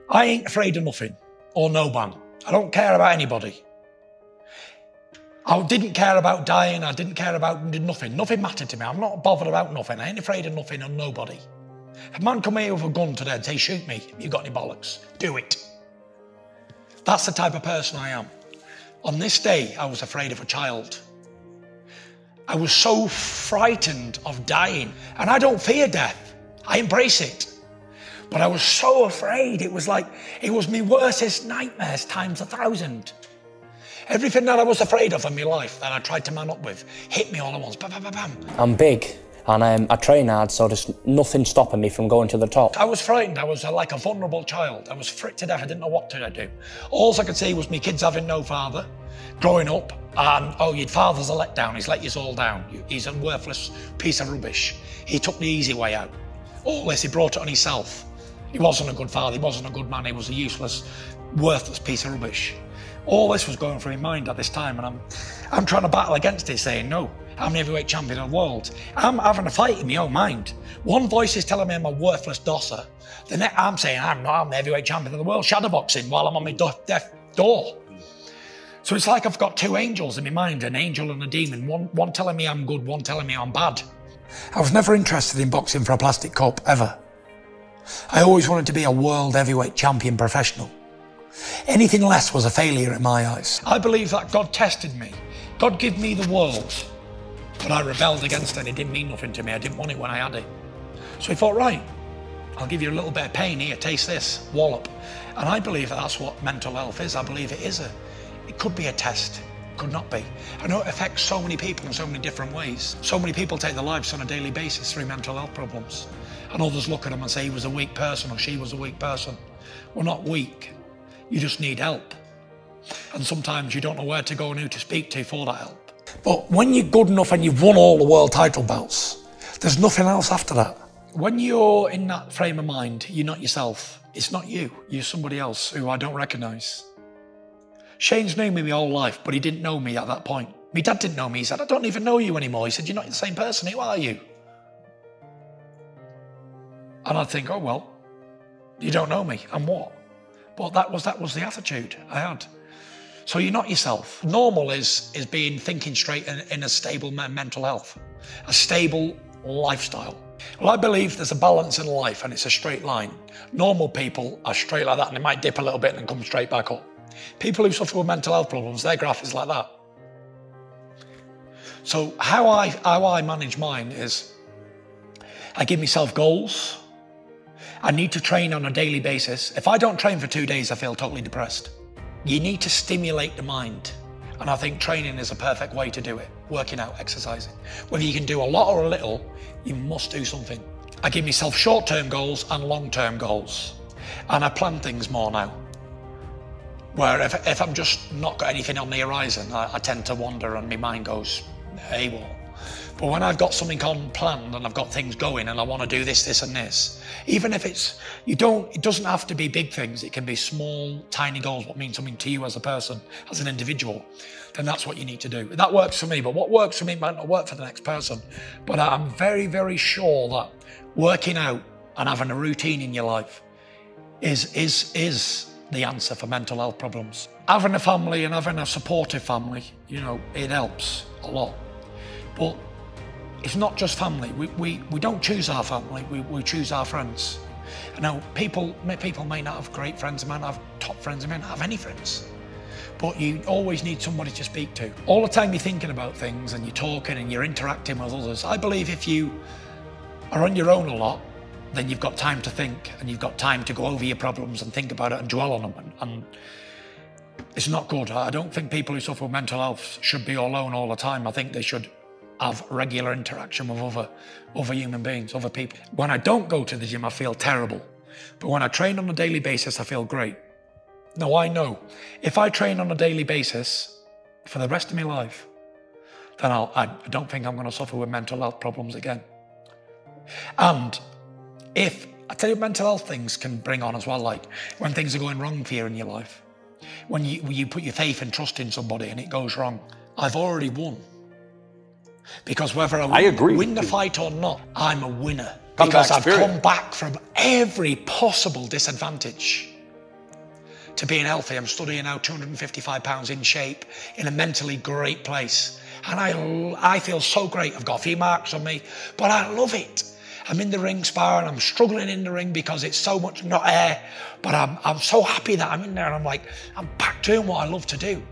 I ain't afraid of nothing or no man. I don't care about anybody. I didn't care about dying. I didn't care about nothing. Nothing mattered to me. I'm not bothered about nothing. I ain't afraid of nothing or nobody. If a man come here with a gun today and say, shoot me, you got any bollocks? Do it. That's the type of person I am. On this day, I was afraid of a child. I was so frightened of dying. And I don't fear death. I embrace it. But I was so afraid. It was like, it was my worstest nightmares times 1,000. Everything that I was afraid of in my life that I tried to man up with hit me all at once. Bam, bam, bam, bam. I'm big and I train hard, so there's nothing stopping me from going to the top. I was frightened. I was like a vulnerable child. I was frightened to death. I didn't know what to do. All I could see was me kids having no father, growing up, and oh, your father's a letdown. He's let you all down. He's a worthless piece of rubbish. He took the easy way out. All this, he brought it on himself. He wasn't a good father. He wasn't a good man. He was a useless, worthless piece of rubbish. All this was going through my mind at this time, and I'm trying to battle against it, saying, no, I'm the heavyweight champion of the world. I'm having a fight in my own mind. One voice is telling me I'm a worthless dosser. The next, I'm saying, I'm not, I'm the heavyweight champion of the world, shadowboxing while I'm on my death door. So it's like I've got two angels in my mind, an angel and a demon, one telling me I'm good, one telling me I'm bad. I was never interested in boxing for a plastic cup, ever. I always wanted to be a world heavyweight champion professional. Anything less was a failure in my eyes. I believe that God tested me. God gave me the world, but I rebelled against it. It didn't mean nothing to me. I didn't want it when I had it. So he thought, right, I'll give you a little bit of pain here, taste this, wallop. And I believe that's what mental health is. I believe it could be a test, could not be. I know it affects so many people in so many different ways. So many people take their lives on a daily basis through mental health problems. And others look at them and say he was a weak person or she was a weak person. We're not weak. You just need help. And sometimes you don't know where to go and who to speak to for that help. But when you're good enough and you've won all the world title belts, there's nothing else after that. When you're in that frame of mind, you're not yourself. It's not you, you're somebody else who I don't recognise. Shane's known me my whole life, but he didn't know me at that point. My dad didn't know me. He said, I don't even know you anymore. He said, you're not the same person. Who are you? And I'd think, oh, well, you don't know me. And what? But that was the attitude I had. So you're not yourself. Normal is thinking straight in a stable mental health, a stable lifestyle. Well, I believe there's a balance in life and it's a straight line. Normal people are straight like that and they might dip a little bit and come straight back up. People who suffer with mental health problems, their graph is like that. So how I manage mine is I give myself goals. I need to train on a daily basis. If I don't train for 2 days, I feel totally depressed. You need to stimulate the mind. And I think training is a perfect way to do it. Working out, exercising. Whether you can do a lot or a little, you must do something. I give myself short-term goals and long-term goals. And I plan things more now. Where if I'm just not got anything on the horizon, I tend to wander and my mind goes AWOL. But when I've got something on planned and I've got things going and I want to do this, this and this, even if it doesn't have to be big things, it can be small, tiny goals, what mean something to you as a person, as an individual, then that's what you need to do. That works for me, but what works for me might not work for the next person. But I'm very, very sure that working out and having a routine in your life is the answer for mental health problems. Having a family and having a supportive family, you know, it helps a lot. But it's not just family. We don't choose our family, we choose our friends. I know people may not have great friends, they might not have top friends, they might not have any friends. But you always need somebody to speak to. All the time you're thinking about things and you're talking and you're interacting with others. I believe if you are on your own a lot, then you've got time to think and you've got time to go over your problems and think about it and dwell on them. And it's not good. I don't think people who suffer with mental health should be alone all the time. I think they should have regular interaction with other human beings, other people. When I don't go to the gym, I feel terrible. But when I train on a daily basis, I feel great. Now I know, if I train on a daily basis for the rest of my life, then I don't think I'm going to suffer with mental health problems again. And I tell you, mental health things can bring on as well, like when things are going wrong for you in your life. When you put your faith and trust in somebody and it goes wrong, I've already won. Because whether I win the fight or not, I'm a winner. Because I've come back from every possible disadvantage. to being healthy. I'm studying now 255 pounds in shape, in a mentally great place. And I feel so great. I've got a few marks on me, but I love it. I'm in the ring sparring, I'm struggling in the ring because it's so much not air, but I'm so happy that I'm in there and I'm like, I'm back doing what I love to do.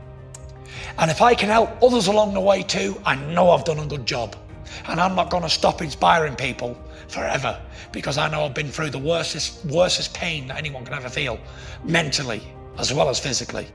And if I can help others along the way too, I know I've done a good job. And I'm not gonna stop inspiring people forever, because I know I've been through the worstest pain that anyone can ever feel, mentally as well as physically.